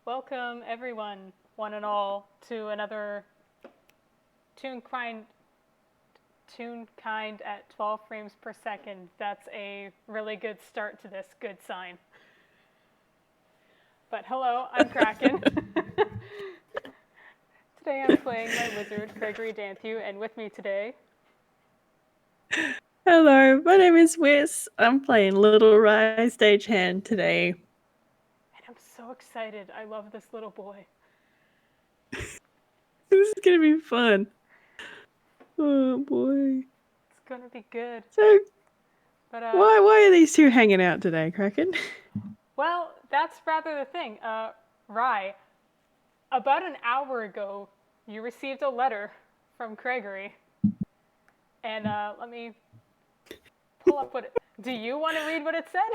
Welcome everyone, one and all, to another Tune Kind at 12 frames per second. That's a really good start to this, good sign. But hello, I'm Kraken. Today I'm playing my wizard, Craigory, and with me today... Hello, my name is Whis. I'm playing Lil Rai Stagehand today. And I'm so excited. I love this little boy. This is gonna be fun. Oh boy. It's gonna be good. So, But why are these two hanging out today, Kraken? Well, that's rather the thing. Rai, about an hour ago, you received a letter from Craigory. And let me pull up what it... Do you want to read what it said?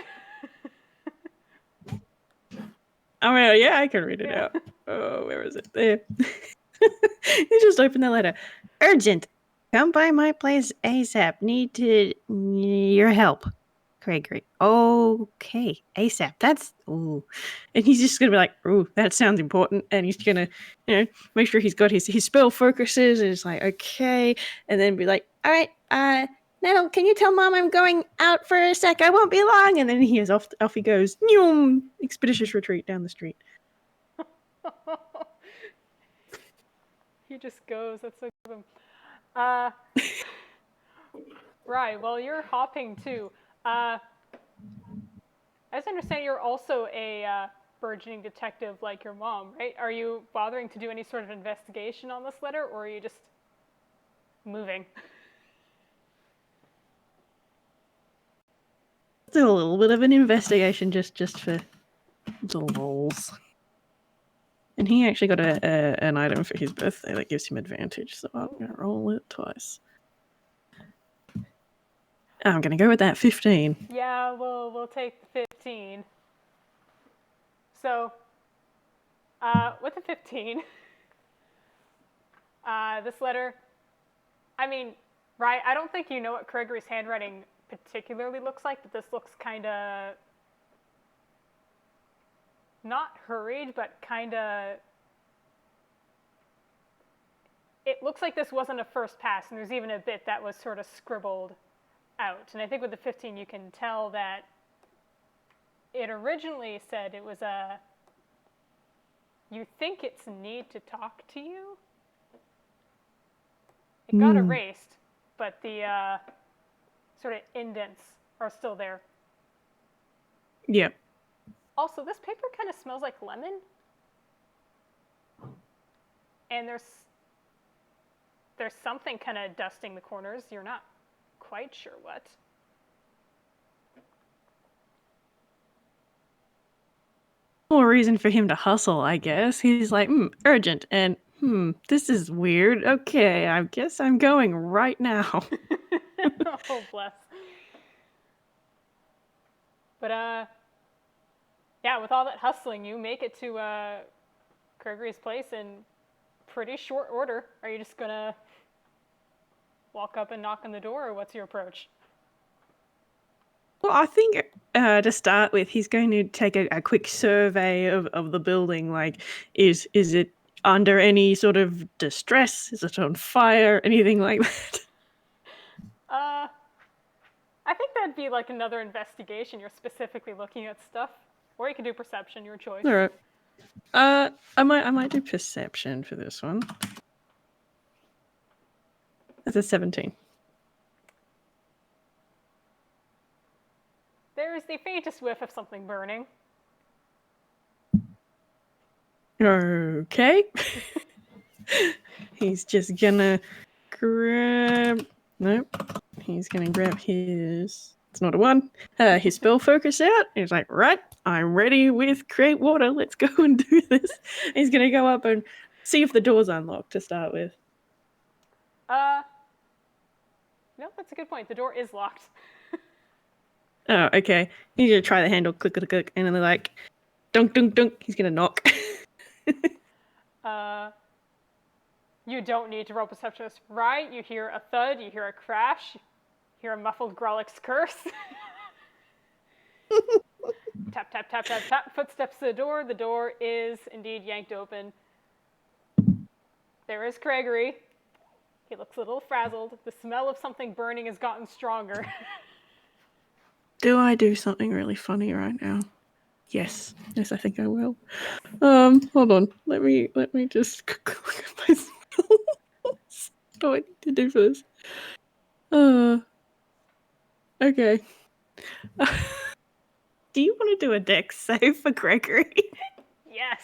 I mean, yeah, I can read it out. Oh, where is it? There. You just opened the letter. Urgent. Come by my place ASAP. Need your help. Craigory. Okay. ASAP. That's ooh. And he's just gonna be like, ooh, that sounds important. And he's gonna, make sure he's got his spell focuses and it's like, okay. And then be like, all right, Nettle, can you tell Mom I'm going out for a sec? I won't be long. And then he is off he goes. Noom, expeditious retreat down the street. He just goes. That's so good of him. Right, well, you're hopping too. As I understand, you're also a burgeoning detective like your mom, right? Are you bothering to do any sort of investigation on this letter, or are you just moving? Do a little bit of an investigation just for the lols. And he actually got an item for his birthday that gives him advantage, so I'm going to roll it twice. I'm going to go with that 15. Yeah, we'll take the 15. So, with the 15, this letter, I mean, right, I don't think you know what Craigory's handwriting particularly looks like, but this looks kind of not hurried, but kind of... It looks like this wasn't a first pass, and there's even a bit that was sort of scribbled out. And I think with the 15, you can tell that it originally said it was a... You think it's need to talk to you? It got erased, but the sort of indents are still there. Yep. Also, this paper kind of smells like lemon. And there's something kind of dusting the corners. You're not quite sure what. More reason for him to hustle, I guess. He's like, urgent, and this is weird. Okay, I guess I'm going right now. Oh, bless. But, yeah, with all that hustling, you make it to Craigory's place in pretty short order. Are you just gonna walk up and knock on the door, or what's your approach? Well, I think to start with, he's going to take a quick survey of the building. Like, is it under any sort of distress? Is it on fire? Anything like that? I think that'd be like another investigation. You're specifically looking at stuff. Or you can do perception, your choice. All right. I might do perception for this one. That's a 17. There's the faintest whiff of something burning. Okay. He's just gonna grab... Nope. He's gonna grab his... It's not a 1. His spell focus out. He's like, right, I'm ready with create water. Let's go and do this. He's gonna go up and see if the door's unlocked to start with. No, that's a good point. The door is locked. Oh, okay. He's gonna try the handle, click, click, click, and then they're like, dunk, dunk, dunk. He's gonna knock. You don't need to roll perception, right? You hear a thud, you hear a crash, you hear a muffled Grolix curse. Tap, tap, tap, tap, tap. Footsteps to the door. The door is indeed yanked open. There is Craigory. He looks a little frazzled. The smell of something burning has gotten stronger. Do I do something really funny right now? Yes. Yes, I think I will. Yes. Hold on. Let me just look at my spells. What do I need to do for this? Okay. Do you want to do a dex save for Craigory? Yes.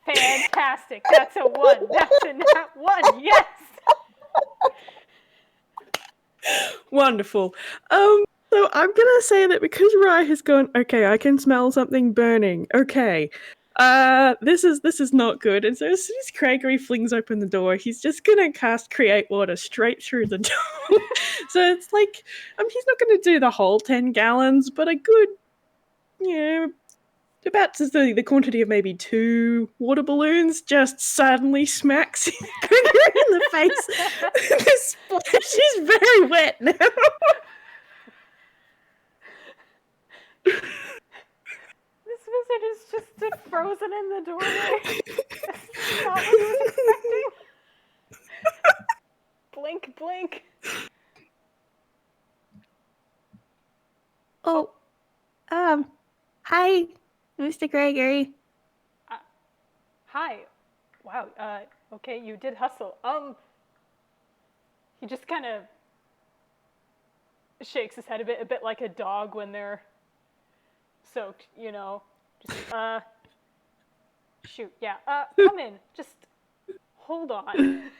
Fantastic. That's a 1. That's a nat 1. Yes. Wonderful. So I'm gonna say that because Rai has gone, okay, I can smell something burning. Okay. This is not good. And so as soon as Craigory flings open the door, he's just gonna cast Create Water straight through the door. So it's like, he's not gonna do the whole 10 gallons, but a good, about the quantity of maybe 2 water balloons just suddenly smacks Craigory in the face. This splash is very wet now. This wizard is just stood frozen in the doorway. This is not what he was expecting. Blink, blink. Oh, hi, Mr. Craigory. Hi. Wow. Okay, you did hustle. He just kind of shakes his head a bit like a dog when they're soaked, you know. Just, shoot, yeah. Come in. Just hold on.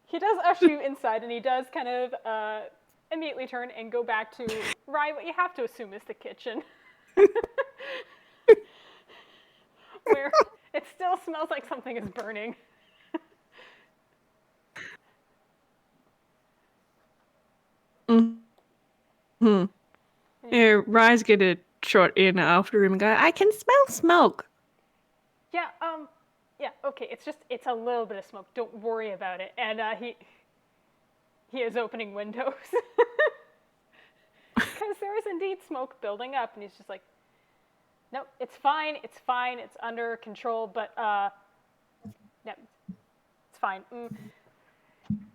He does usher you inside, and he does kind of immediately turn and go back to Rai, what you have to assume is the kitchen. Where it still smells like something is burning. Hmm. Yeah, Rai's gonna trot in after him and go, I can smell smoke. Yeah, okay, it's a little bit of smoke. Don't worry about it. And he is opening windows. Because there is indeed smoke building up, and he's just like, no, it's fine, it's under control, but, yeah, it's fine.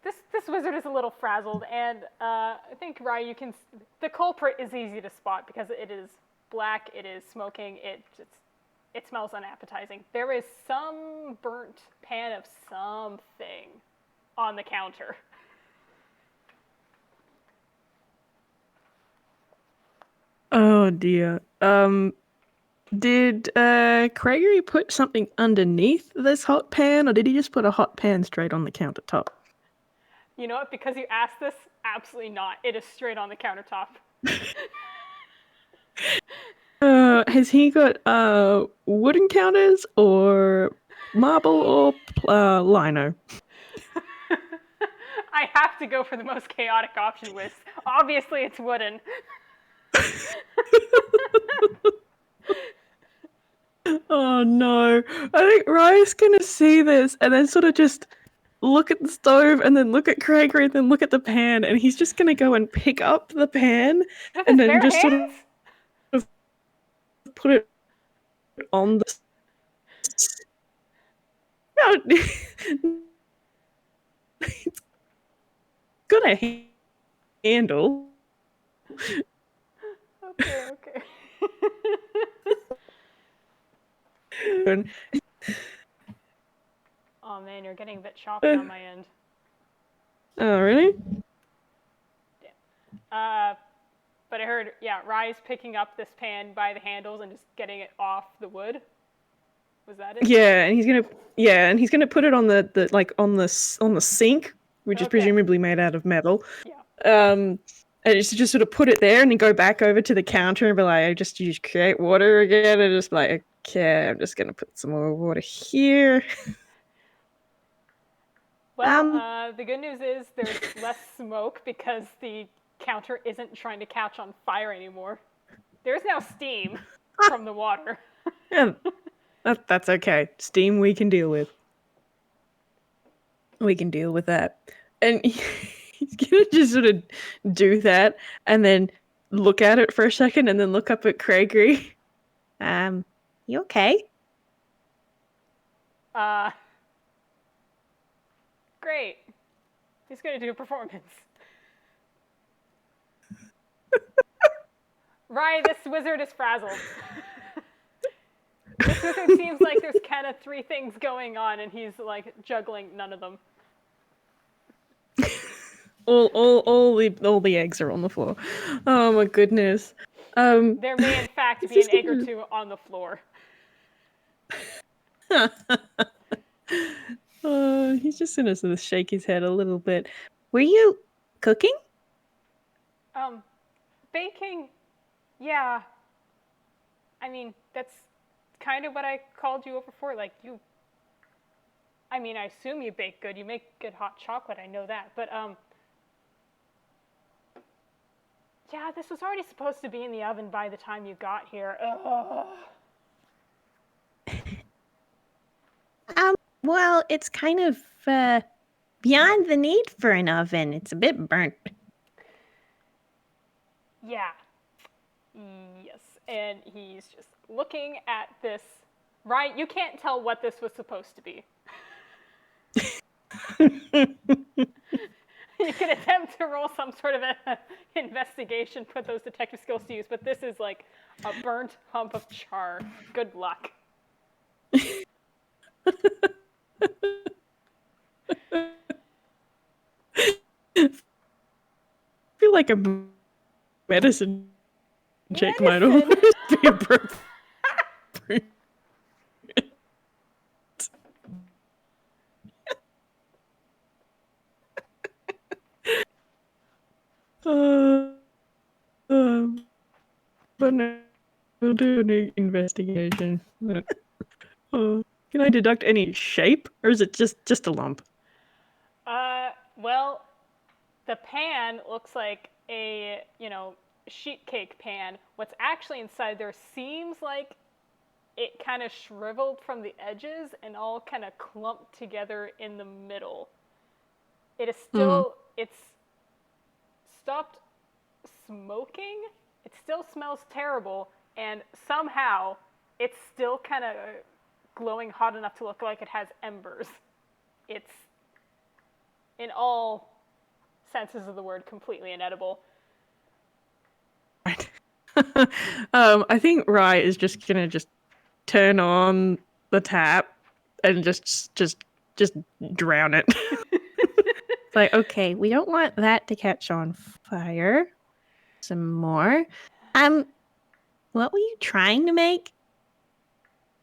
This wizard is a little frazzled, and I think, Rai, the culprit is easy to spot because it is black, it is smoking, it smells unappetizing. There is some burnt pan of something on the counter. Oh dear. Did Craigory put something underneath this hot pan, or did he just put a hot pan straight on the countertop? You know what? Because you asked this, absolutely not. It is straight on the countertop. Has he got wooden counters or marble or lino? I have to go for the most chaotic option, Whis. Obviously, it's wooden. Oh no. I think Rai's gonna see this and then sort of just look at the stove and then look at Craigory and then look at the pan, and he's just gonna go and pick up the pan With and his then bare just hands? sort of put it on the no, it's got a handle. Okay. Oh man, you're getting a bit choppy on my end. Oh, really? But I heard, yeah, Rai's picking up this pan by the handles and just getting it off the wood. Was that it? Yeah, and he's gonna put it on the like on the sink, which is presumably made out of metal. Yeah. And just sort of put it there and then go back over to the counter and be like, I just use Create Water again, and just be like, okay, I'm just gonna put some more water here. Well, the good news is there's less smoke because the counter isn't trying to catch on fire anymore. There's now steam from the water. Yeah, that's okay. Steam we can deal with. We can deal with that. And He's gonna just sort of do that and then look at it for a second and then look up at Craigory. You okay? Great. He's gonna do a performance. Rai, this wizard is frazzled. This wizard seems like there's kind of 3 things going on, and he's like juggling none of them. All the eggs are on the floor. Oh my goodness. There may in fact be an egg or 2 on the floor. He's just gonna sort of shake his head a little bit. Were you cooking? Baking, yeah. I mean, that's kind of what I called you over for. Like, I mean, I assume you bake good. You make good hot chocolate, I know that. But, yeah, this was already supposed to be in the oven by the time you got here. Ugh. Well, it's kind of beyond the need for an oven. It's a bit burnt. Yeah. Yes. And he's just looking at this. Right? You can't tell what this was supposed to be. You can attempt to roll some sort of an investigation, put those detective skills to use, but this is like a burnt hump of char. Good luck. I feel like a medicine check might almost be appropriate. But no, we'll do an investigation. Can I deduct any shape, or is it just a lump? Well, the pan looks like a, sheet cake pan. What's actually inside there seems like it kind of shriveled from the edges and all kind of clumped together in the middle. It is still, it's stopped smoking. It still smells terrible, and somehow it's still kind of glowing hot enough to look like it has embers. It's, in all senses of the word, completely inedible. Right. I think Rai is just gonna turn on the tap and just drown it. It's like, okay, we don't want that to catch on fire. Some more. What were you trying to make?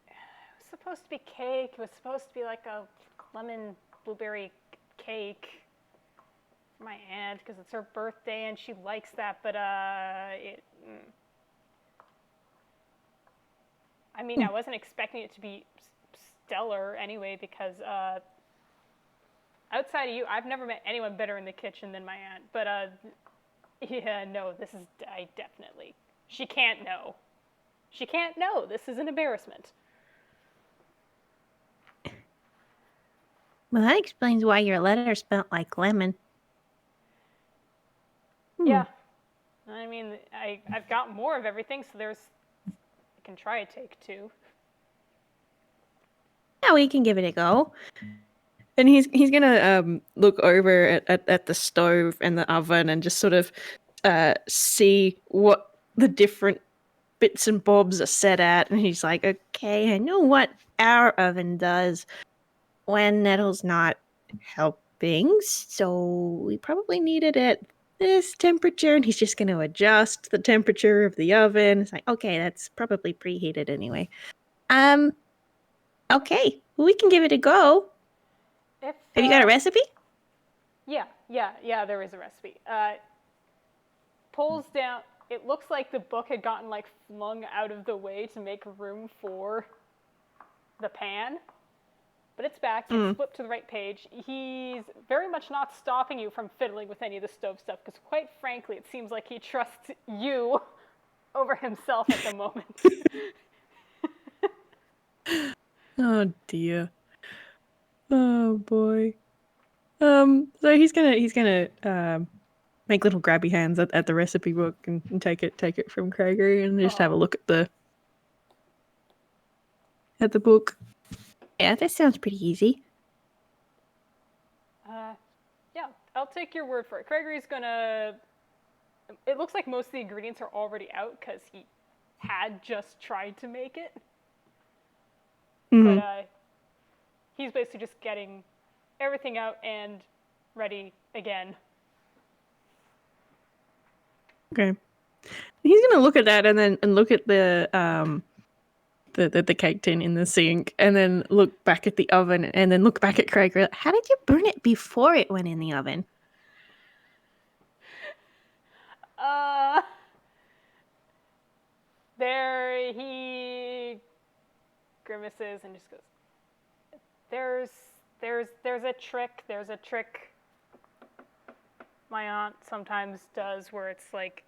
It was supposed to be cake. It was supposed to be like a lemon blueberry cake for my aunt because it's her birthday and she likes that. But I mean, I wasn't expecting it to be stellar anyway because outside of you, I've never met anyone better in the kitchen than my aunt. But yeah, no, this is definitely. She can't know. She can't know. This is an embarrassment. Well, that explains why your letter smelled like lemon. Yeah. I mean, I've got more of everything, so I can try a take 2. Yeah, we can give it a go. And he's gonna look over at the stove and the oven and just sort of see what the different bits and bobs are set at, and he's like, okay, I know what our oven does when Nettle's not helping, so we probably need it at this temperature, and he's just going to adjust the temperature of the oven. It's like, okay, that's probably preheated anyway. Okay, we can give it a go. Have you got a recipe? Yeah, there is a recipe. Pulls down, it looks like the book had gotten like flung out of the way to make room for the pan. But it's back, it's flipped to the right page. He's very much not stopping you from fiddling with any of the stove stuff, because quite frankly, it seems like he trusts you over himself at the moment. Oh dear. Oh boy. So he's gonna make little grabby hands at the recipe book and take it from Craigory and just have a look at the book. Yeah, that sounds pretty easy. Yeah, I'll take your word for it. Craigory's gonna. It looks like most of the ingredients are already out because he had just tried to make it. Mm-hmm. But he's basically just getting everything out and ready again. Okay. He's gonna look at that and look at the cake tin in the sink and then look back at the oven and then look back at Craig. How did you burn it before it went in the oven? There he grimaces and just goes, there's a trick. There's a trick my aunt sometimes does where it's like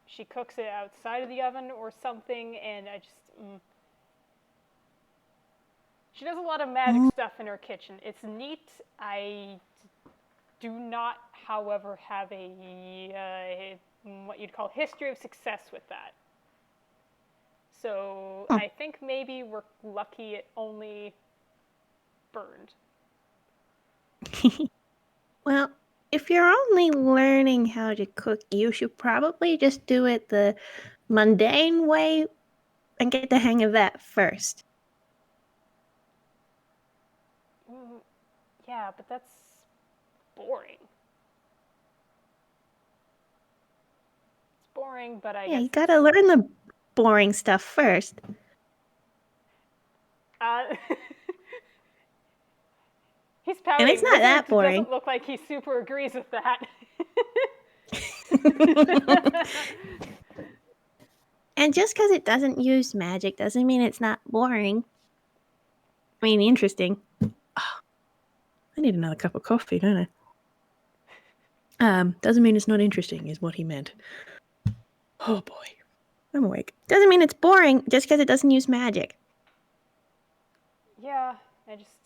she cooks it outside of the oven or something, and I just she does a lot of magic stuff in her kitchen. It's neat. I do not, however, have a what you'd call history of success with that. So I think maybe we're lucky it only burned. Well, if you're only learning how to cook, you should probably just do it the mundane way and get the hang of that first. Yeah, but that's boring. It's boring, but I guess You gotta learn the boring stuff first. He's pouting. And it's not that boring. Doesn't look like he super agrees with that. And just because it doesn't use magic doesn't mean it's not boring. I mean, interesting. Oh, I need another cup of coffee, don't I? Doesn't mean it's not interesting, is what he meant. Oh boy, I'm awake. Doesn't mean it's boring just because it doesn't use magic. Yeah, I just,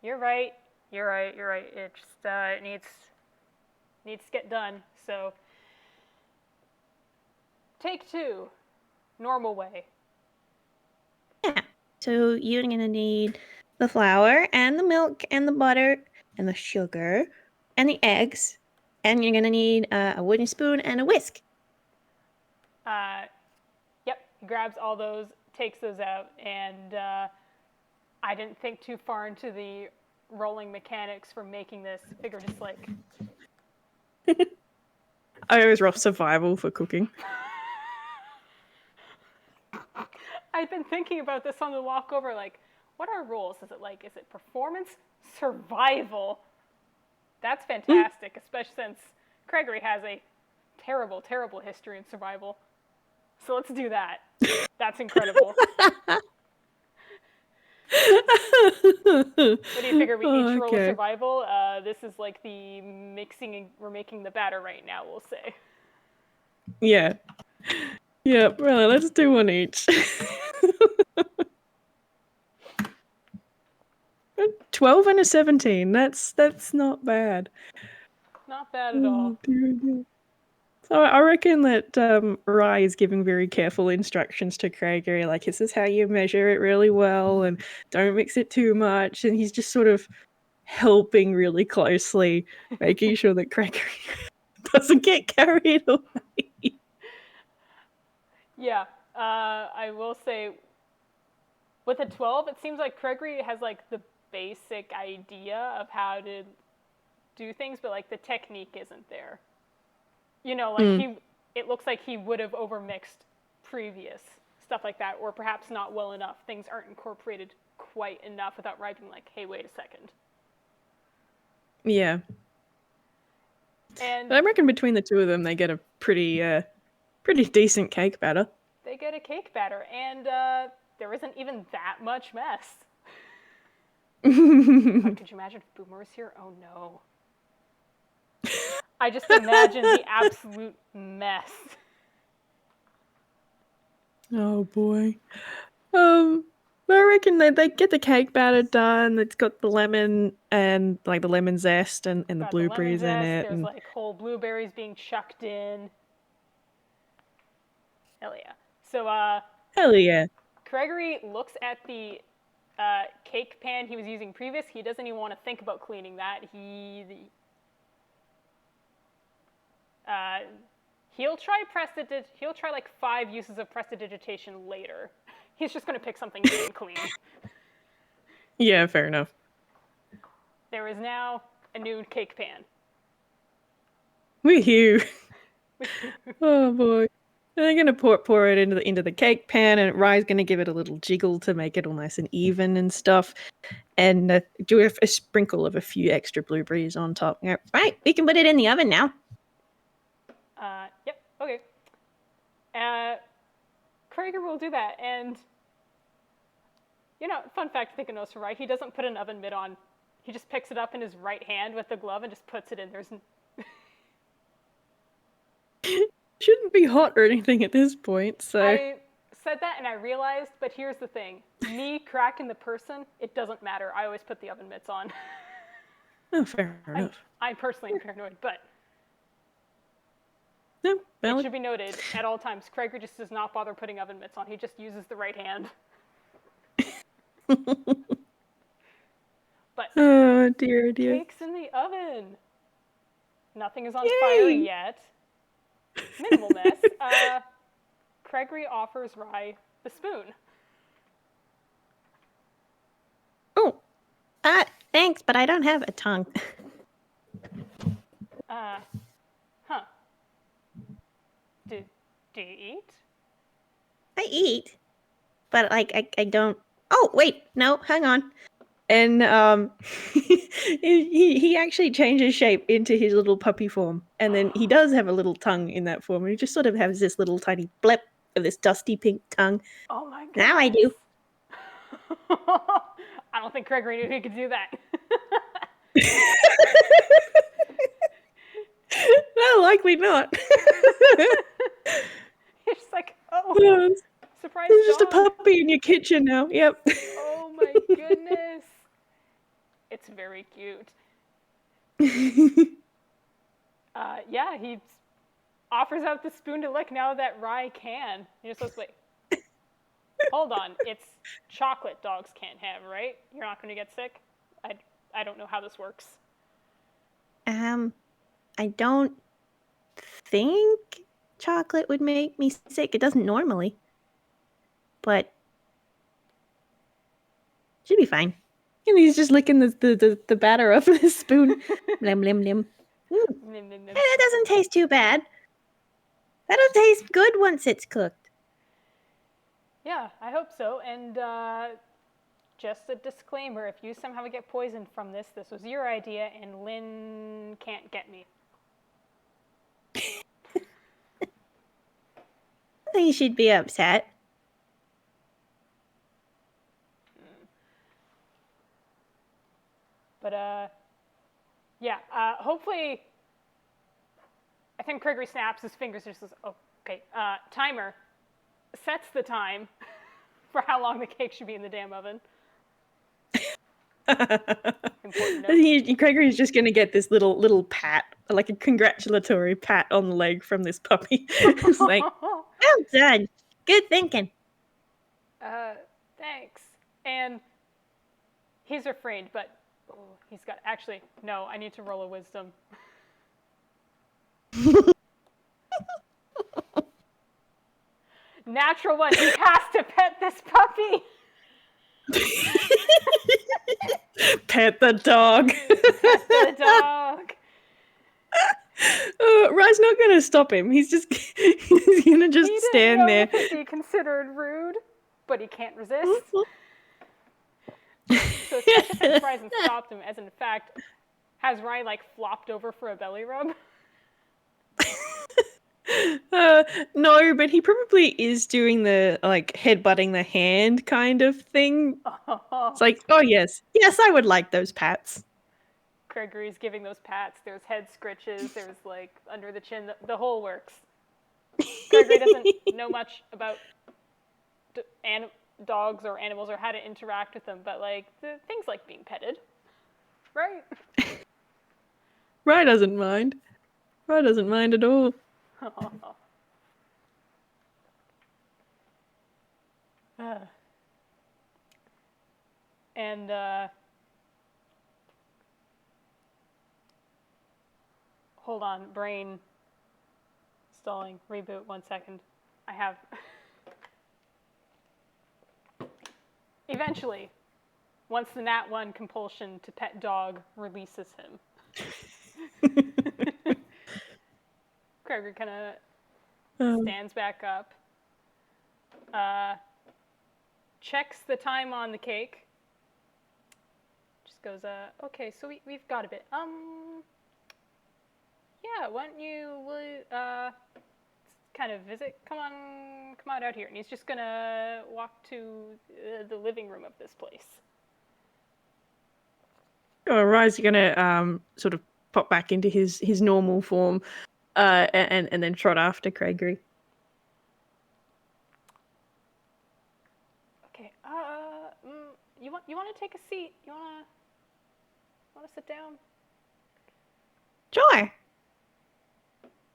you're right. It just, it needs to get done. So, take 2, normal way. Yeah. So you're gonna need the flour and the milk and the butter and the sugar and the eggs, and you're gonna need a wooden spoon and a whisk. Yep, he grabs all those, takes those out, and I didn't think too far into the rolling mechanics for making this. Figure just like. I always rough survival for cooking. I've been thinking about this on the walk over, like, what are rules? Is it performance? Survival? That's fantastic, especially since Craigory has a terrible, terrible history in survival. So let's do that. That's incredible. What do you figure? We each roll a survival. This is like the mixing. We're making the batter right now, we'll say. Yeah. Yeah, really, let's do one each. 12 and a 17. That's not bad. Not bad at all. So I reckon that Rai is giving very careful instructions to Craigory, like, this is how you measure it really well, and don't mix it too much. And he's just sort of helping really closely, making sure that Craigory doesn't get carried away. Yeah, I will say, with a 12, it seems like Craigory has like the basic idea of how to do things, but like the technique isn't there. You know, like it looks like he would have overmixed previous stuff like that, or perhaps not well enough. Things aren't incorporated quite enough without Rai being like, hey, wait a second. Yeah. And I reckon between the two of them, they get a pretty decent cake batter. They get a cake batter, and there isn't even that much mess. Could you imagine if Boomer was here? Oh no. I just imagine the absolute mess. Oh boy. But I reckon they get the cake batter done. It's got the lemon and like the lemon zest and the Got the lemon blueberries in zest. it. There's And like whole blueberries being chucked in. Hell yeah. So hell yeah. Craigory looks at the cake pan he was using previous. He doesn't even want to think about cleaning that. He'll try he'll try like 5 uses of prestidigitation later. He's just gonna pick something new and clean. Yeah, fair enough. There is now a new cake pan. Woohoo. Oh boy. And they're gonna pour it into the cake pan, and Rye's gonna give it a little jiggle to make it all nice and even and stuff, and do a sprinkle of a few extra blueberries on top. Yeah, right, we can put it in the oven now. Yep. Okay. Kraken will do that, and fun fact I think it knows for Rye, he doesn't put an oven mitt on. He just picks it up in his right hand with the glove and just puts it in. Shouldn't be hot or anything at this point, so. I said that and I realized, but here's the thing. Me, Kraken the person, it doesn't matter. I always put the oven mitts on. Oh, fair enough. I personally am paranoid, but No, it should be noted at all times, Craiger just does not bother putting oven mitts on. He just uses the right hand. But oh dear, dear. Cake's in the oven. Nothing is on fire yet. Minimal mess. Craigory offers Rye the spoon. Oh, thanks, but I don't have a tongue. Huh. Do you eat? I eat, but like I don't. Oh wait, no, hang on. And he actually changes shape into his little puppy form, and then he does have a little tongue in that form, and he just sort of has this little tiny blip of this dusty pink tongue. Oh my god! Now I do. I don't think Craigory knew he could do that. No, likely not. He's just like, oh, surprise There's dog. just a puppy in your kitchen now. Yep. Oh my goodness. It's very cute. Yeah, he offers out the spoon to lick now that Rye can. You're supposed to wait. Hold on, it's chocolate dogs can't have, right? You're not going to get sick? I don't know how this works. I don't think chocolate would make me sick. It doesn't normally. But should be fine. And he's just licking the batter off of the spoon. Lim lim lim. That doesn't taste too bad. That'll taste good once it's cooked. Yeah, I hope so. And just a disclaimer, if you somehow get poisoned from this was your idea and Lynn can't get me. I think you should be upset. But yeah, hopefully, I think Craigory snaps his fingers and just says, oh, okay, timer, sets the time for how long the cake should be in the damn oven. Important note. Craigory's just going to get this little pat, like a congratulatory pat on the leg from this puppy. It's like, well done. Good thinking. Thanks. And he's refrained, but he's got, actually, no, I need to roll a wisdom. Natural one, he has to pet this puppy. Pet the dog. Pet the dog. Rye's not going to stop him. He's going to just stand there. He didn't be considered rude, but he can't resist. So Sketchup has surprised and stopped him, as in fact, has Rye like flopped over for a belly rub? No, but he probably is doing the like headbutting the hand kind of thing. It's like, oh yes, I would like those pats. Craigory's giving those pats. There's head scritches. There's like under the chin. The whole works. Craigory doesn't know much about dogs or animals or how to interact with them, but like things like being petted, right? Rai doesn't mind. Rai doesn't mind at all. And hold on, brain stalling. Reboot 1 second. I have. Eventually, once the Nat 1 compulsion to pet dog releases him, Craigory kind of stands back up, checks the time on the cake, just goes, okay, so we've got a bit. Yeah, why don't you, kind of visit? Come on out here. And he's just gonna walk to the living room of this place. Rai's gonna sort of pop back into his normal form, and then trot after Craigory. Okay. You want to take a seat? You want to sit down? Sure.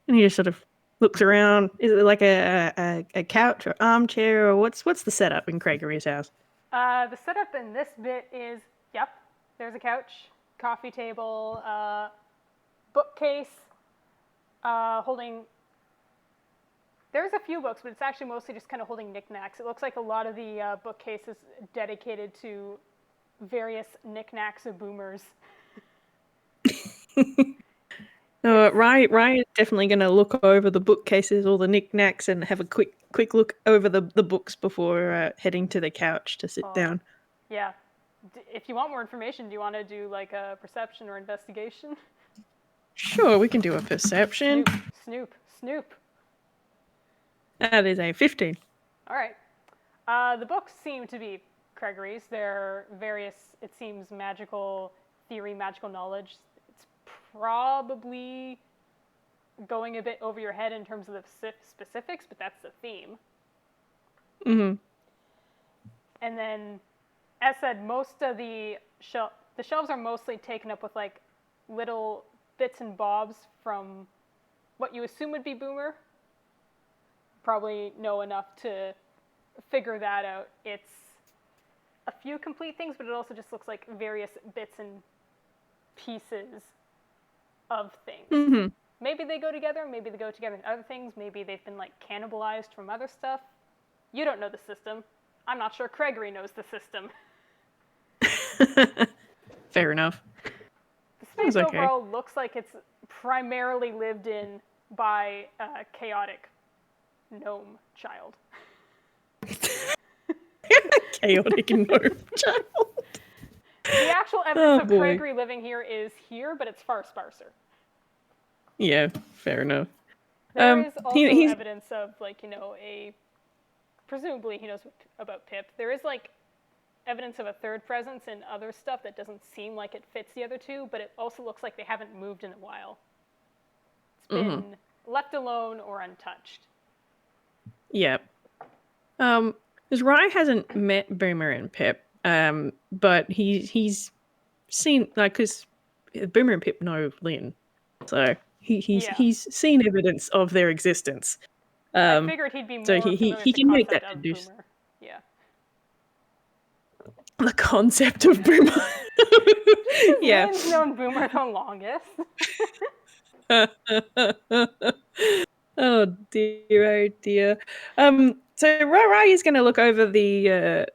And he just sort of looks around. Is it like a couch or armchair, or what's the setup in Craigory's house? The setup in this bit is, yep, there's a couch, coffee table, bookcase, holding. There's a few books, but it's actually mostly just kind of holding knickknacks. It looks like a lot of the bookcase is dedicated to various knickknacks of boomers. Rai is definitely going to look over the bookcases, all the knickknacks, and have a quick look over the books before heading to the couch to sit down. Yeah. If you want more information, do you want to do like a perception or investigation? Sure, we can do a perception. Snoop. That is a 15. All right. The books seem to be Craigory's. They're various, it seems, magical theory, magical knowledge. It's probably going a bit over your head in terms of the specifics, but that's the theme. Mm-hmm. And then, as said, most of the shelves are mostly taken up with like little bits and bobs from what you assume would be boomer. Probably know enough to figure that out. It's a few complete things, but it also just looks like various bits and pieces of things. Mm-hmm. Maybe they go together, maybe they go together in other things, maybe they've been like cannibalized from other stuff. You don't know the system. I'm not sure Craigory knows the system. Fair enough. The space overall looks like it's primarily lived in by a chaotic gnome child. Chaotic gnome child. The actual evidence of Craigory living here is here, but it's far sparser. Yeah, fair enough. There is also evidence of, like, presumably he knows about Pip. There is, like, evidence of a third presence in other stuff that doesn't seem like it fits the other two, but it also looks like they haven't moved in a while. It's been left alone or untouched. Yep. Because Rai hasn't met Boomer and Pip, but he's seen, like, because Boomer and Pip know Lynn, so he's seen evidence of their existence. I figured he'd be more so familiar he with the can make that concept deduce. of Boomer. Yeah. The concept of Boomer. Yeah. Lynn's known Boomer the longest. Oh dear. So Rai is going to look over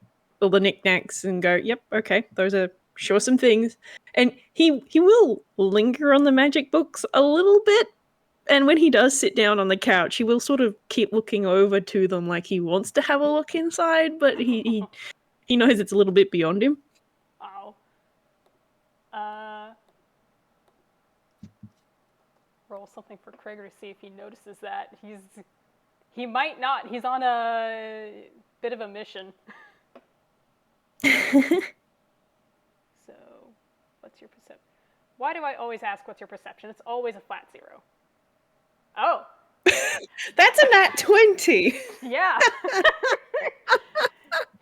all the knickknacks and go, yep, okay, those are sure some things. And he will linger on the magic books a little bit. And when he does sit down on the couch, he will sort of keep looking over to them like he wants to have a look inside, but he knows it's a little bit beyond him. Wow. Roll something for Craigory to see if he notices that. He might not. He's on a bit of a mission. So, what's your perception? Why do I always ask what's your perception? It's always a flat 0. Oh. That's a nat 20. Yeah.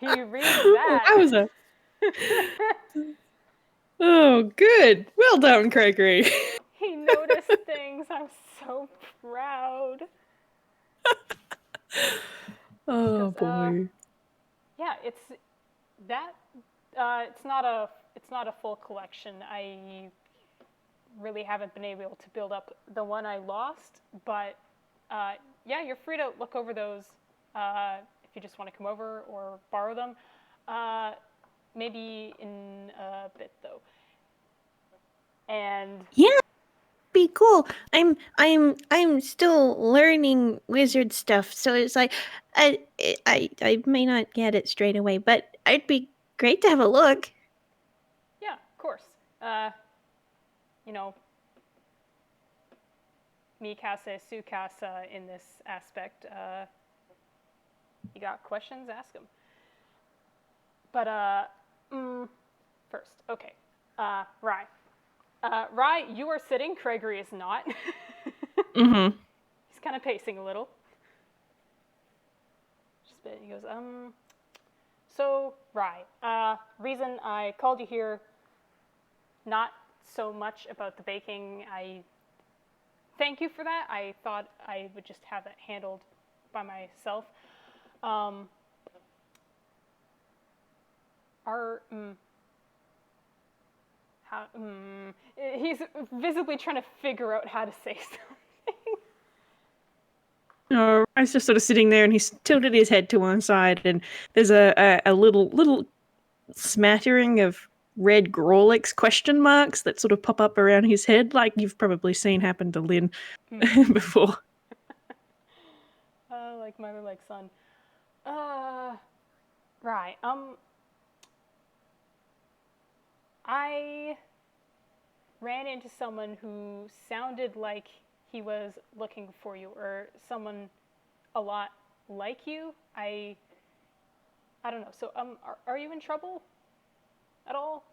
He reads Oh, that. that was a. Oh, good. Well done, Craigory. He noticed things. I'm so proud. Oh 'Cause, boy. yeah, it's that. It's not a full collection. I really haven't been able to build up the one I lost, but yeah, you're free to look over those if you just want to come over or borrow them. Uh, maybe in a bit though. And Yeah, be cool. I'm still learning wizard stuff, so it's like I may not get it straight away, but it'd be great to have a look. yeah, of course. Uh, you know, mi casa su casa in this aspect. You got questions? Ask them. But first, okay. Rai. Rai, you are sitting. Craigory is not. Mm-hmm. He's kind of pacing a little. Just a bit. He goes, So, Rai, reason I called you here, not so much about the baking. I thank you for that. I thought I would just have that handled by myself. Um, our how he's visibly trying to figure out how to say something. Oh, Ryan's just sort of sitting there, and he's tilted his head to one side, and there's a little smattering of red Grawlix question marks that sort of pop up around his head, like you've probably seen happen to Lynn before. Like mother, like son. Right. I ran into someone who sounded like he was looking for you, or someone a lot like you. I don't know. So, are you in trouble at all?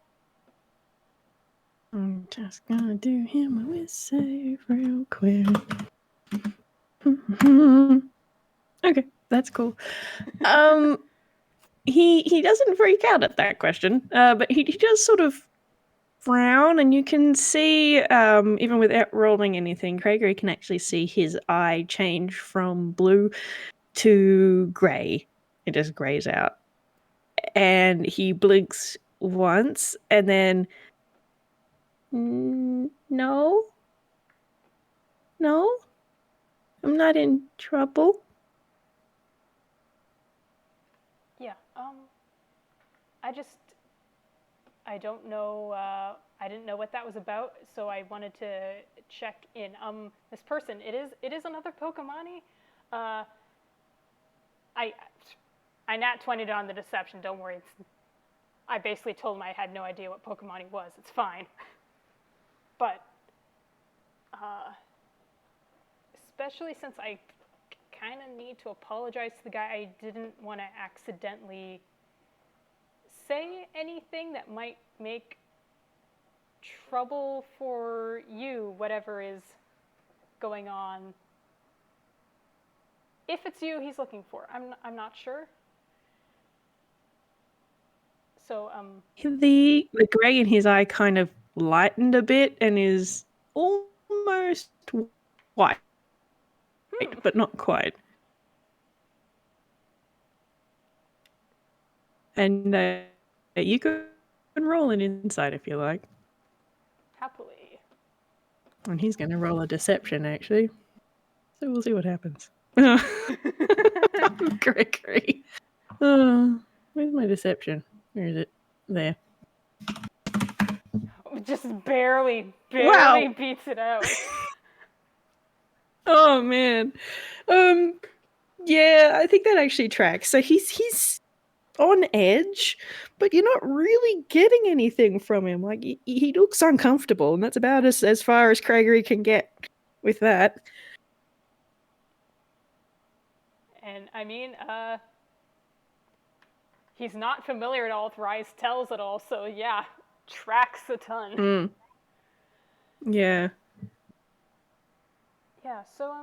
I'm just gonna do him a whiz save real quick. Okay, that's cool. He doesn't freak out at that question, but he does sort of frown, and you can see, even without rolling anything, Craigory can actually see his eye change from blue to grey. It just greys out. And he blinks once, and then, no, no, I'm not in trouble. Yeah. I just I don't know. I didn't know what that was about, so I wanted to check in. This person, it is another Pokemon-y. Uh, I I nat 20'd on the deception. Don't worry. I basically told him I had no idea what Pokemon he was. It's fine. But especially since I kind of need to apologize to the guy, I didn't want to accidentally say anything that might make trouble for you, whatever is going on. If it's you he's looking for, I'm not sure. So, The grey in his eye kind of lightened a bit and is almost white, but not quite. And you can roll an insight if you like. happily. And he's going to roll a deception, actually. So we'll see what happens. Gregory. Where's my deception? Where is it? There. Just barely Wow. beats it out. Oh man. Yeah, I think that actually tracks. So he's on edge, but you're not really getting anything from him. Like he looks uncomfortable, and that's about as far as Craigory can get with that. And I mean, he's not familiar at all with Rise Tells at all, so yeah, tracks a ton. Yeah. Yeah, so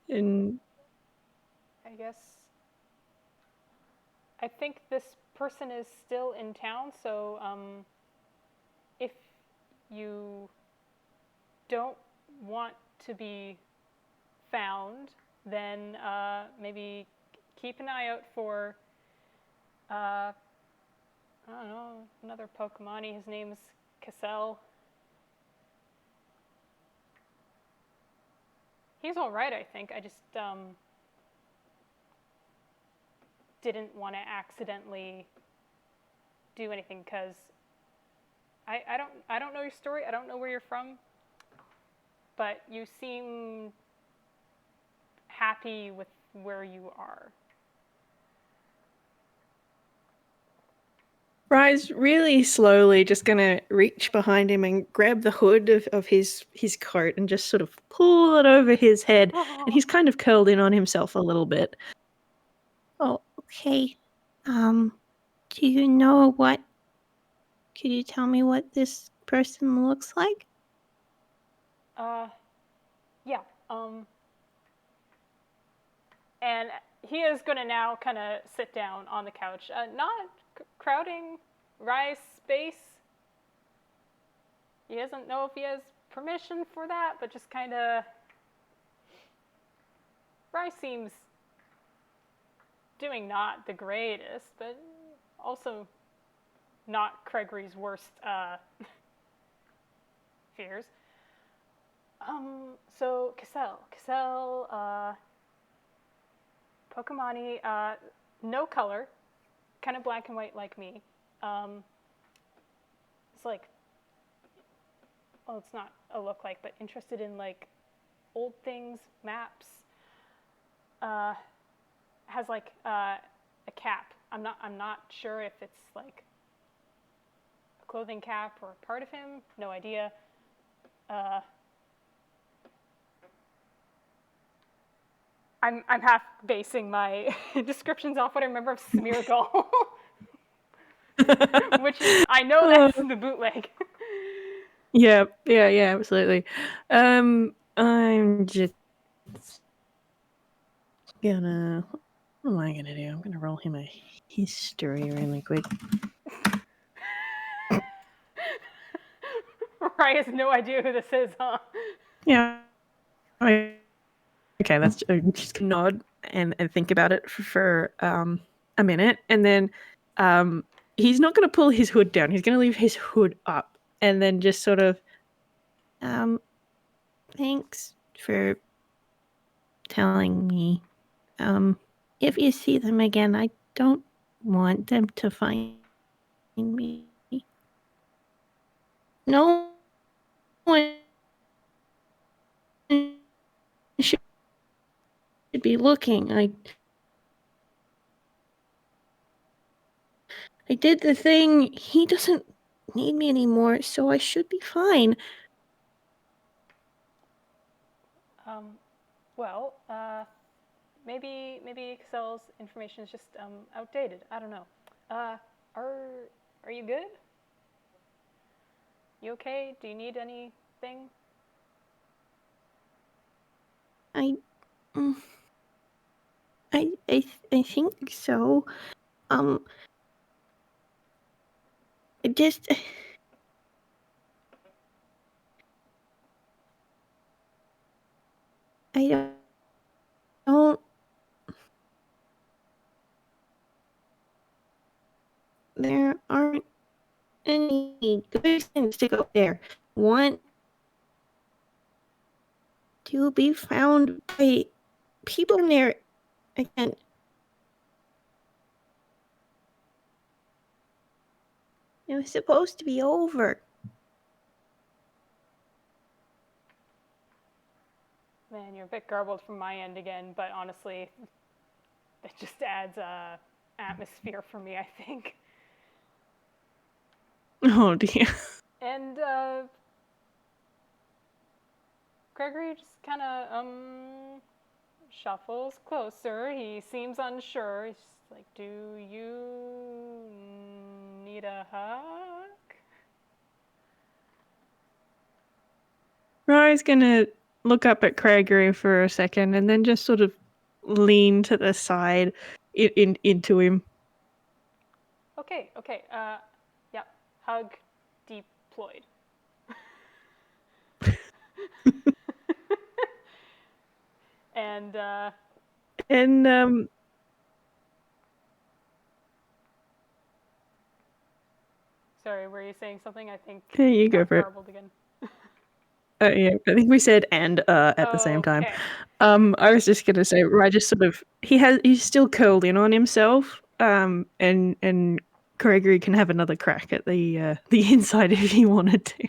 And I guess I think this person is still in town, so if you don't want to be found, then maybe keep an eye out for, I don't know, another Pokemon. His name's Cassell. He's all right, I think. I just didn't want to accidentally do anything because I don't know your story. I don't know where you're from, but you seem happy with where you are. Rai's really slowly just gonna reach behind him and grab the hood of his coat and just sort of pull it over his head. And he's kind of curled in on himself a little bit. Oh, okay. Do you know what? Could you tell me what this person looks like? Yeah. And he is going to now kind of sit down on the couch, not crowding Rai's space. He doesn't know if he has permission for that, but just kind of. Rai seems doing not the greatest, but also not Craigory's worst fears. So Cassell, Pokemon-y, no color, kind of black and white like me. It's like, well, it's not a look like, but interested in like old things, maps. Has like a cap. I'm not sure if it's like a clothing cap or a part of him. No idea. I'm half basing my descriptions off what I remember of Smeargle, which is, I know that's the bootleg. Yeah, absolutely. I'm just gonna. What am I gonna do? I'm gonna roll him a history really quick. Rai has no idea who this is, huh? Yeah. Okay, that's just nod and think about it for a minute, and then he's not gonna pull his hood down. He's gonna leave his hood up, and then just sort of Thanks for telling me. If you see them again, I don't want them to find me. No one should be looking. I did the thing. He doesn't need me anymore, so I should be fine. Well, maybe Excel's information is just outdated. I don't know. Are you good? You okay? Do you need anything? I think so. Just I don't. There aren't any good reasons to go there. Want to be found by people in there again. It was supposed to be over. Man, you're a bit garbled from my end again, but honestly, it just adds atmosphere for me, I think. oh dear. And Craigory just kind of shuffles closer. He seems unsure. He's just like, "Do you need a hug?" Rai's gonna look up at Craigory for a second and then just sort of lean to the side into him. Okay. Yep. Hug deployed. And And sorry, were you saying something? I think here you go got for it. garbled again. Yeah, I think we said "and" at the same time. Okay. I was just gonna say, Rye just sort of he's still curled in on himself. And Craigory can have another crack at the inside if he wanted to.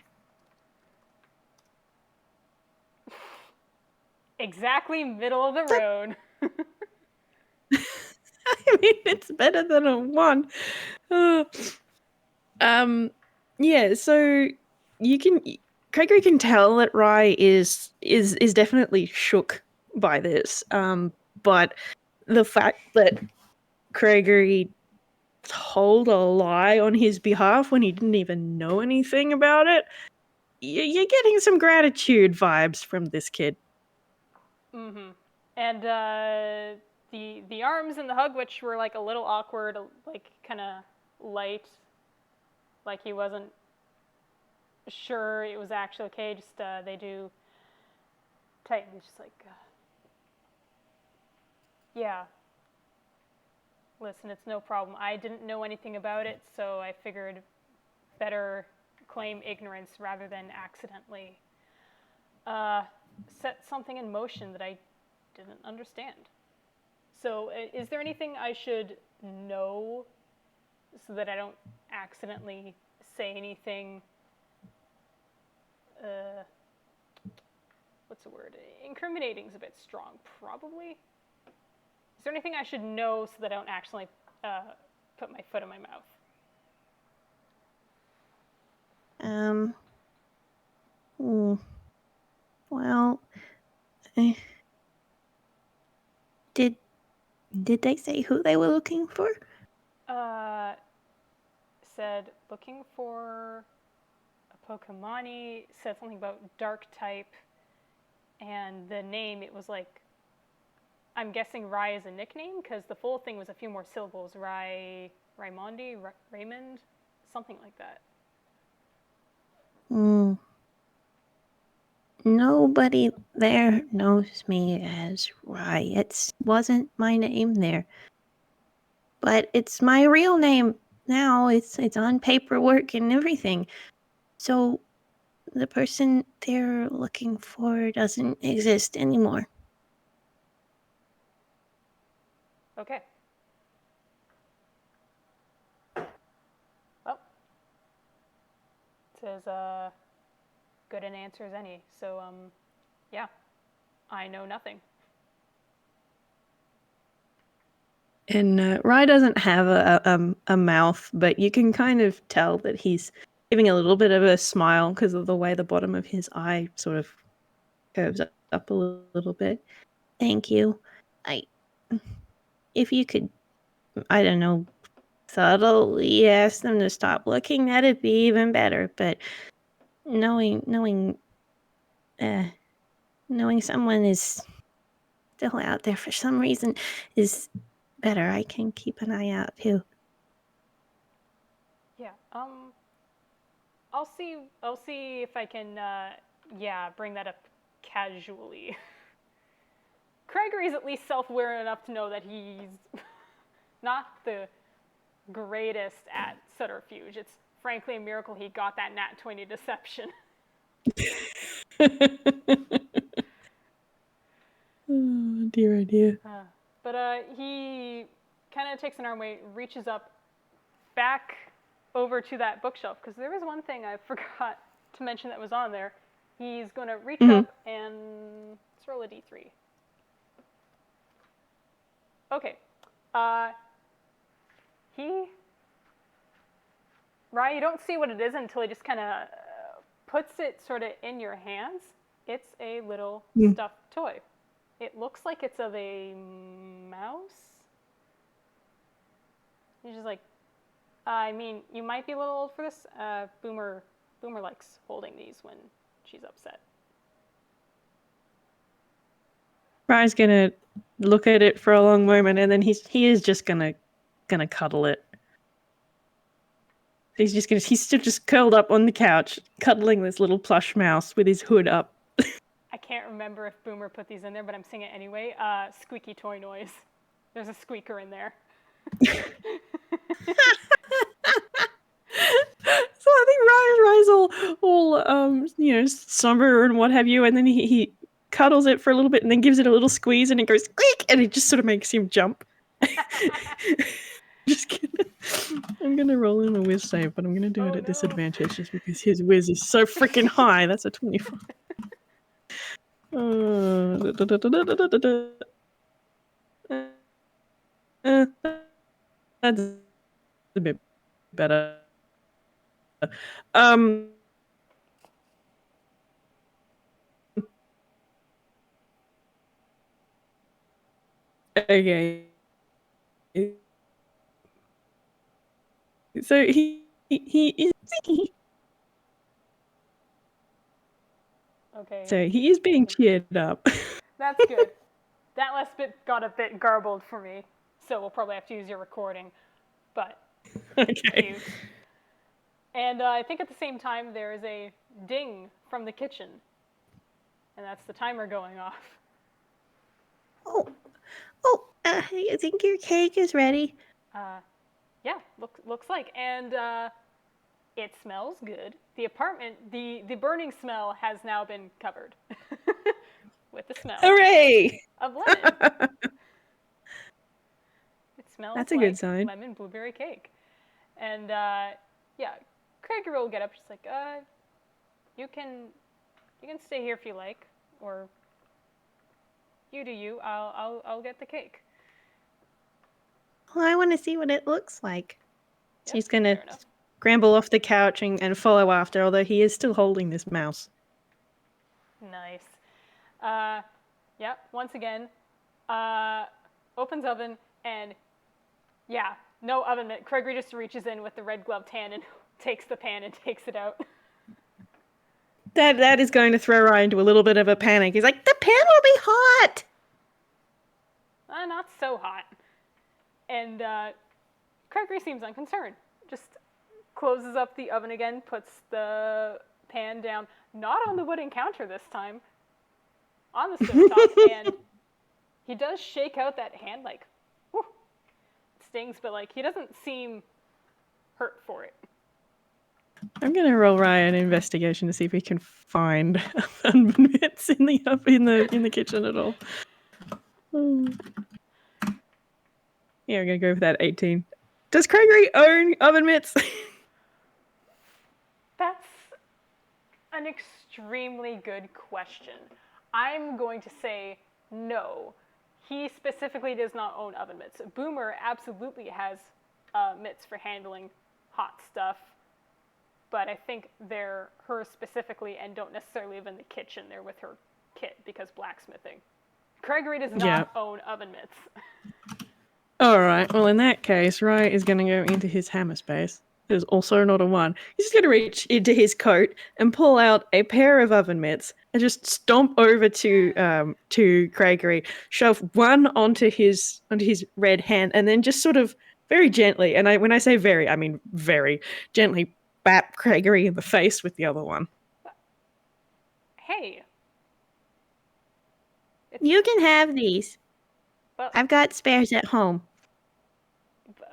Exactly middle of the road. I mean, it's better than a one. Uh, yeah. So you can Craigory can tell that Rye is definitely shook by this. But the fact that Craigory told a lie on his behalf when he didn't even know anything about it, you're getting some gratitude vibes from this kid. Mm-hmm. And the arms and the hug, which were like a little awkward, like kind of light, like he wasn't sure it was actually okay. Just they do tighten. It's just like, yeah. Listen, it's no problem. I didn't know anything about it, so I figured better claim ignorance rather than accidentally set something in motion that I didn't understand. So, is there anything I should know so that I don't accidentally say anything? Uh, what's the word? Incriminating is a bit strong, probably. Is there anything I should know so that I don't actually put my foot in my mouth? Hmm. Well, eh, did they say who they were looking for? Uh, said looking for a Pokemon. Said something about dark type, and the name it was like I'm guessing Rai is a nickname because the full thing was a few more syllables. Raymond, something like that. Hmm. Nobody there knows me as Rye. It wasn't my name there. But it's my real name now. It's on paperwork and everything. So the person they're looking for doesn't exist anymore. Okay. Well, it says good an answer as any. So yeah, I know nothing. And Rye doesn't have a mouth, but you can kind of tell that he's giving a little bit of a smile because of the way the bottom of his eye sort of curves up a little bit. Thank you. If you could, I don't know, subtly ask them to stop looking, that'd be even better. But knowing someone is still out there for some reason is better. I can keep an eye out too. Yeah. I'll see if I can. Yeah, bring that up casually. Craigory's at least self-aware enough to know that he's not the greatest at subterfuge. It's frankly a miracle he got that nat 20 deception. Oh dear, oh dear. But he kind of takes an arm away, reaches up back over to that bookshelf because there was one thing I forgot to mention that was on there. He's going to reach up and let's roll a d3. Okay. Ryan, you don't see what it is until he just kind of puts it sort of in your hands. It's a little stuffed toy. It looks like it's of a mouse. He's just like, I mean, you might be a little old for this. Boomer likes holding these when she's upset. Rye's gonna look at it for a long moment, and then he is just gonna cuddle it. He's still just curled up on the couch, cuddling this little plush mouse with his hood up. I can't remember if Boomer put these in there, but I'm saying it anyway. Squeaky toy noise. There's a squeaker in there. So I think Ryan's all somber and what have you, and then he cuddles it for a little bit and then gives it a little squeeze and it goes squeak and it just sort of makes him jump. Just kidding. I'm gonna roll in a whiz save, but I'm gonna do it at disadvantage just because his whiz is so freaking high. That's a 25. That's a bit better. Okay. So he is Okay. so he is being cheered up. That's good. That last bit got a bit garbled for me, so we'll probably have to use your recording. But Okay. cute. And I think at the same time there is a ding from the kitchen, and that's the timer going off. I think your cake is ready. Yeah, looks like, and it smells good. The apartment, the burning smell has now been covered with the smell Hooray! of lemon. It smells That's a like good sign. lemon blueberry cake. And yeah, Craigory will get up. She's like, you can stay here if you like, or you do you. I'll get the cake. Well, I want to see what it looks like. Yep, She's gonna fair enough. scramble off the couch and follow after, although he is still holding this mouse. Nice. Yeah, once again, opens oven and yeah, no oven mitt. Craigory just reaches in with the red gloved hand and takes the pan and takes it out. That is going to throw Ryan into a little bit of a panic. He's like, The pan will be hot! Not so hot. And Craigory seems unconcerned. Just closes up the oven again, puts the pan down, not on the wooden counter this time, on the stovetop, and he does shake out that hand like, whew, it stings, but like he doesn't seem hurt for it. I'm gonna roll Ryan an investigation to see if we can find oven mitts in the kitchen at all. Yeah, we're gonna go with that 18. Does Craigory own oven mitts? That's an extremely good question. I'm going to say no. He specifically does not own oven mitts. Boomer absolutely has mitts for handling hot stuff, but I think they're hers specifically and don't necessarily live in the kitchen. They're with her kit because blacksmithing. Craigory does not own oven mitts. Alright, well in that case, Ryan is gonna go into his hammer space. It is also not a 1. He's just gonna reach into his coat and pull out a pair of oven mitts and just stomp over to Craigory, shove one onto his red hand, and then just sort of very gently, and when I say very, I mean very gently bap Craigory in the face with the other one. Hey. You can have these. Well, I've got spares at home.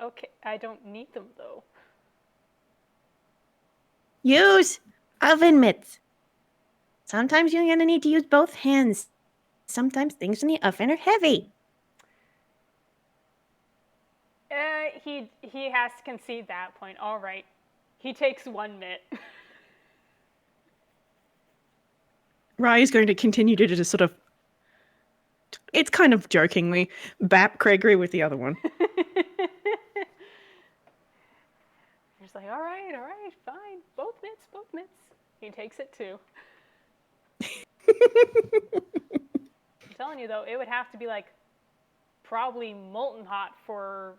okay, I don't need them though. Use oven mitts. Sometimes you're gonna need to use both hands. Sometimes things in the oven are heavy. He has to concede that point. All right, he takes one mitt. Ryan is going to continue to just sort of, it's kind of jokingly, bap Craigory with the other one. He's like, all right, fine, both mitts. He takes it too. I'm telling you though, it would have to be like probably molten hot for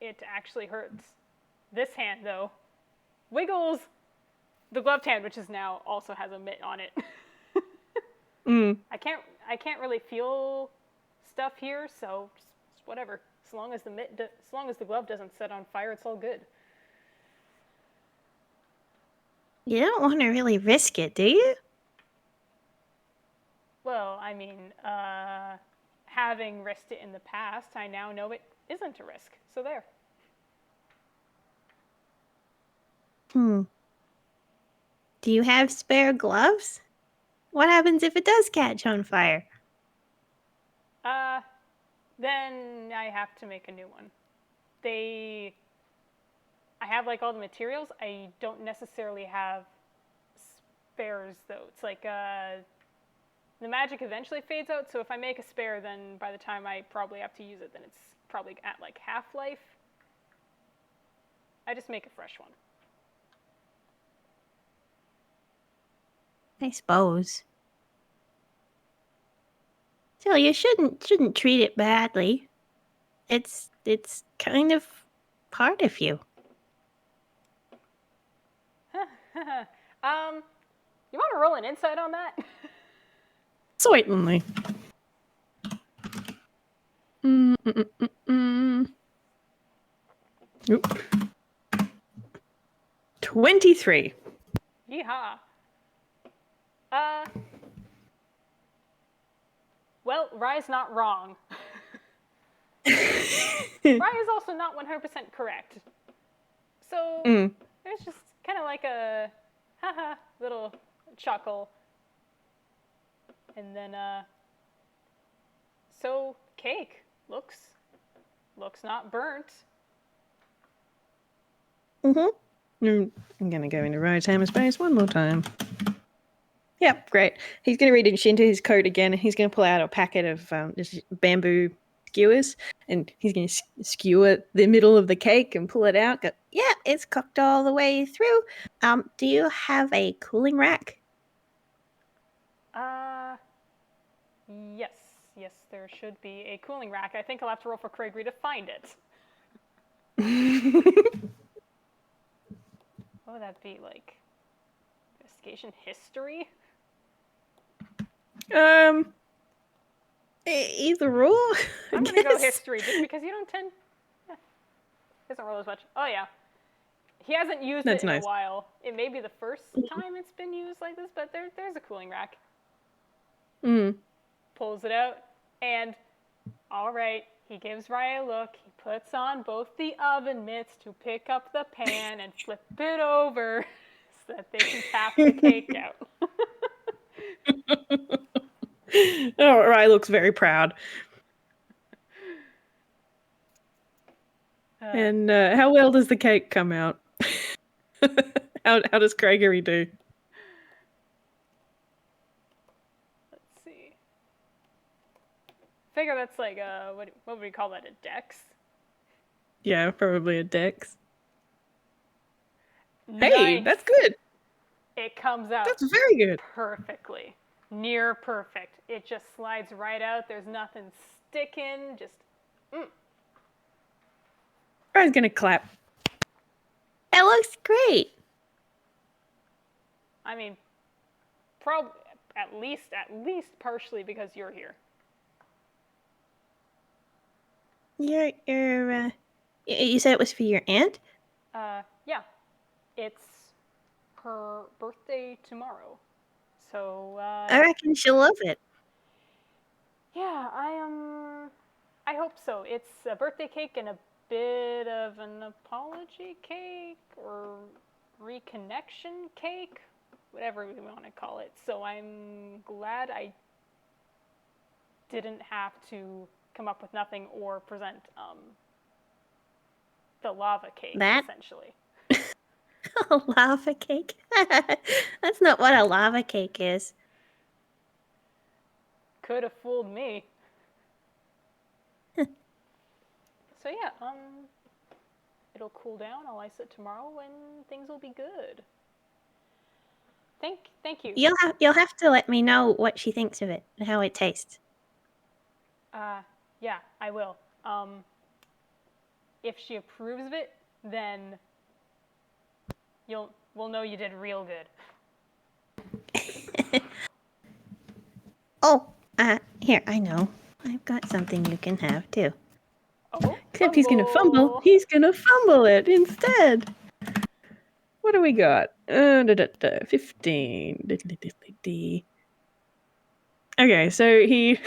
it to actually hurt this hand though. Wiggles the gloved hand, which is now also has a mitt on it. I can't really feel stuff here, so just whatever. As long as the glove doesn't set on fire, it's all good. You don't want to really risk it, do you? Well, I mean, having risked it in the past, I now know it isn't a risk. So there. Hmm. Do you have spare gloves? What happens if it does catch on fire? Then I have to make a new one. I have like all the materials. I don't necessarily have spares though. It's like the magic eventually fades out. So if I make a spare, then by the time I probably have to use it, then it's probably at like half-life. I just make a fresh one. I suppose. Still, you shouldn't treat it badly. It's kind of part of you. You want to roll an insight on that? Certainly. Oop. 23. Yeehaw. Well, Rye's not wrong. Rye is also not 100% correct. So there's just kind of like a haha little chuckle. And then so cake looks not burnt. I'm gonna go into right hammer space one more time. Yep, great. He's gonna reach into his coat again, and he's gonna pull out a packet of just bamboo skewers, and he's gonna skewer the middle of the cake and pull it out. Go, Yeah, it's cooked all the way through. Do you have a cooling rack? Yes, there should be a cooling rack. I think I'll have to roll for Craigory to find it. What would that be, like? Investigation history? Either or. I'm gonna go history just because you don't tend. Doesn't roll as much. Oh yeah, he hasn't used it in a while. It may be the first time it's been used like this, but there's a cooling rack. Pulls it out, and all right, he gives Rye a look. He puts on both the oven mitts to pick up the pan and flip it over so that they can tap the cake out. Oh, Rye looks very proud. And how well does the cake come out? How does Craigory do? Let's see. Figure that's like what would we call that? A dex? Yeah, probably a dex. Nice. Hey, that's good. It comes out. That's very good. Perfectly. Near perfect. It just slides right out. There's nothing sticking. Just. Rye's gonna clap. That looks great. I mean, probably at least partially because you're here. You said it was for your aunt? Yeah. It's her birthday tomorrow. So, I reckon she'll love it. Yeah, I hope so. It's a birthday cake and a bit of an apology cake or reconnection cake, whatever we want to call it. So I'm glad I didn't have to come up with nothing or present the lava cake, essentially. A lava cake? That's not what a lava cake is. Could have fooled me. So yeah, it'll cool down. I'll ice it tomorrow, and things will be good. Thank you. You'll have to let me know what she thinks of it and how it tastes. Yeah, I will. If she approves of it, then we'll know you did real good. Oh, here, I know. I've got something you can have too. Oh, except he's gonna fumble. He's gonna fumble it instead. What do we got? 15. Okay, so he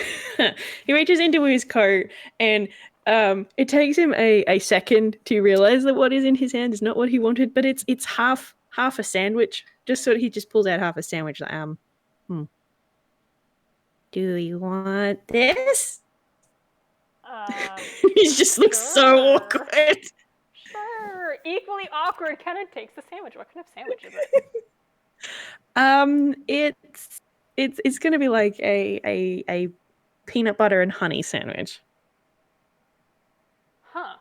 he reaches into his coat, and it takes him a second to realize that what is in his hand is not what he wanted, but it's half a sandwich. Just sort of, he just pulls out half a sandwich. Like, Do you want this? he just looks so Sure. awkward. Sure. Equally awkward. Kenneth takes the sandwich. What kind of sandwich is it? It's gonna be like a peanut butter and honey sandwich. Huh.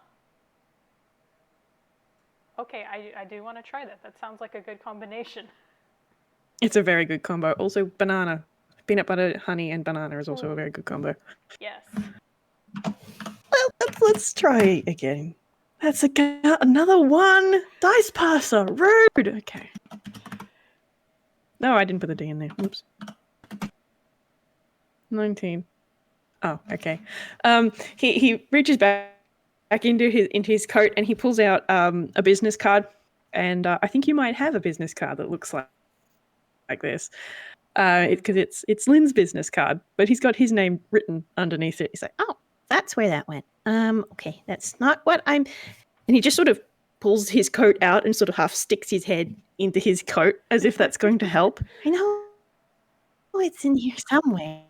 Okay, I do want to try that. That sounds like a good combination. It's a very good combo. Also, banana, peanut butter, honey, and banana is also a very good combo. Yes. Well, let's try again. That's another one. Dice passer, rude. Okay. No, I didn't put the D in there. Oops. 19. Oh, okay. He reaches back into his coat, and he pulls out a business card, and I think you might have a business card that looks like this, because it's Lynn's business card, but he's got his name written underneath it. He's like, Oh, that's where that went. Okay, that's not what I'm. and he just sort of pulls his coat out and sort of half sticks his head into his coat as if that's going to help. I know it's in here somewhere.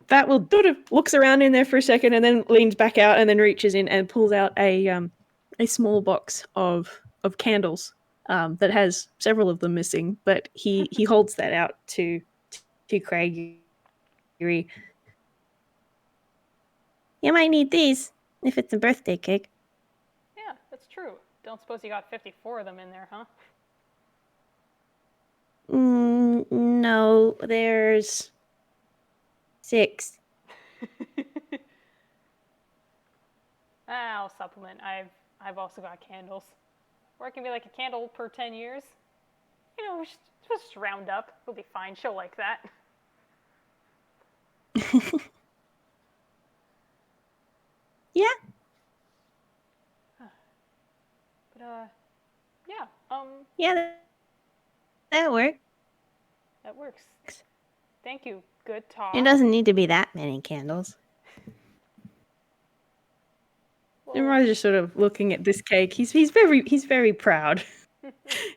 That will sort of looks around in there for a second and then leans back out and then reaches in and pulls out a small box of candles that has several of them missing, but he holds that out to Craigory. You might need these if it's a birthday cake. Yeah, that's true. Don't suppose you got 54 of them in there, huh? No, there's 6. I'll supplement. I've also got candles. Or it can be like a candle per 10 years. You know, just round up. It'll be fine. She'll like that. Yeah. But yeah. Yeah, that works. That works. Thank you. Good talk. It doesn't need to be that many candles. Well, And Ryan's just sort of looking at this cake. He's very proud.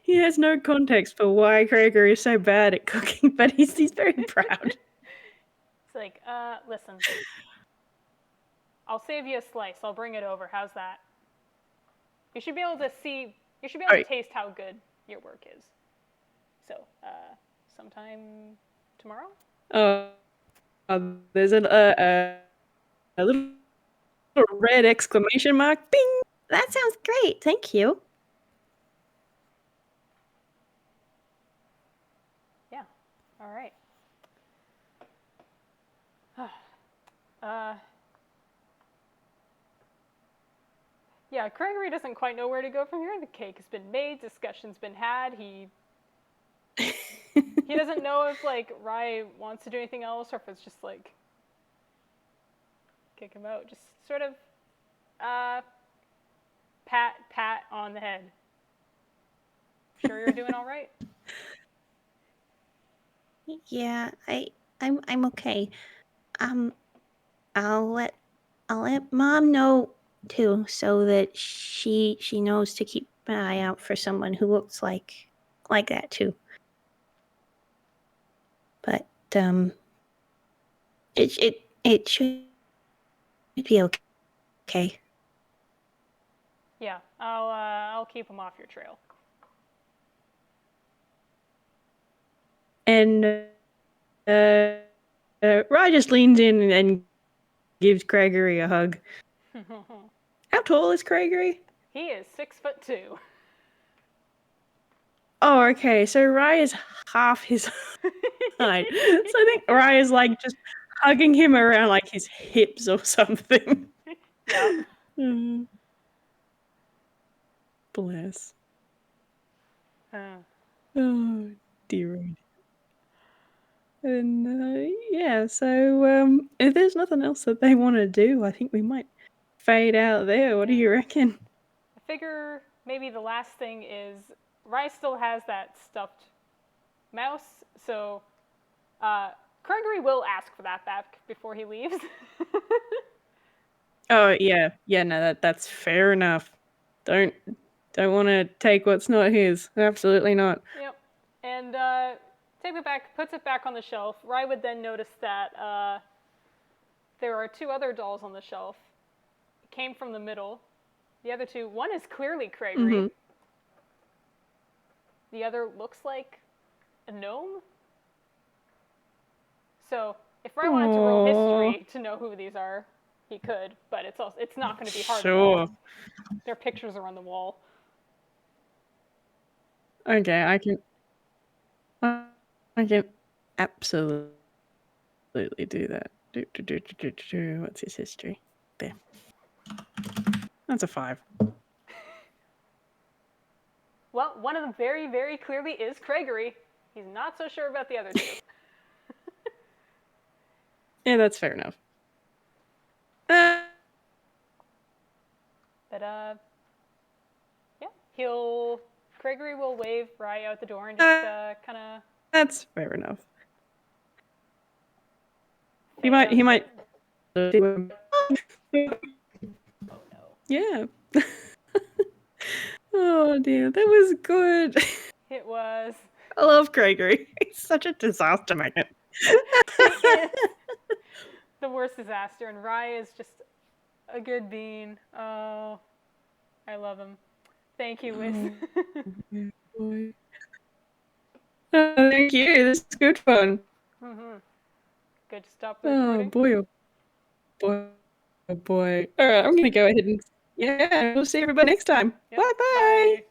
He has no context for why Craigory is so bad at cooking, but he's very proud. It's like, listen. I'll save you a slice. I'll bring it over. How's that? You should be able to see. You should be able to taste how good your work is. So, sometime tomorrow. There's a little red exclamation mark. Bing. That sounds great. Thank you. Yeah. All right. Yeah, Craigory doesn't quite know where to go from here. The cake has been made, discussion's been had. He doesn't know if like Rai wants to do anything else or if it's just like kick him out. Just sort of pat on the head. Sure you're doing all right? Yeah, I'm okay. I'll let Mom know too, so that she knows to keep an eye out for someone who looks like that too. But it should be okay. Yeah, I'll keep him off your trail. And Rye just leans in and gives Craigory a hug. How tall is Craigory? He is 6'2". Oh, okay. So Rye is half his height. So I think Rye is like just hugging him around like his hips or something. Yeah. Bless. Oh, dear. And yeah, so if there's nothing else that they want to do, I think we might fade out there. What do you reckon? I figure maybe the last thing is Rai still has that stuffed mouse, so Craigory will ask for that back before he leaves. Oh yeah, no, that's fair enough. Don't want to take what's not his. Absolutely not. Yep. And puts it back on the shelf. Rai would then notice that there are two other dolls on the shelf. It came from the middle. The other two, one is clearly Craigory. Mhm. The other looks like a gnome. So if Rai wanted to roll history to know who these are, he could, but it's not going to be hard. Sure. Their pictures are on the wall. Okay, I can absolutely do that. What's his history? There. That's a 5. Well, one of them very, very clearly is Craigory. He's not so sure about the other two. Yeah, that's fair enough. But Craigory will wave Rai out the door and just kind of. That's fair enough. He fade might. out. Oh no. Yeah. Oh dear, that was good. It was. I love Craigory. He's such a disaster magnet. He is the worst disaster, and Rai is just a good bean. Oh, I love him. Thank you, Whis. Oh, thank you. This is good fun. Good to stop the recording. Oh boy, oh boy, oh boy. All right, I'm gonna go ahead and we'll see everybody next time. Yep. Bye bye.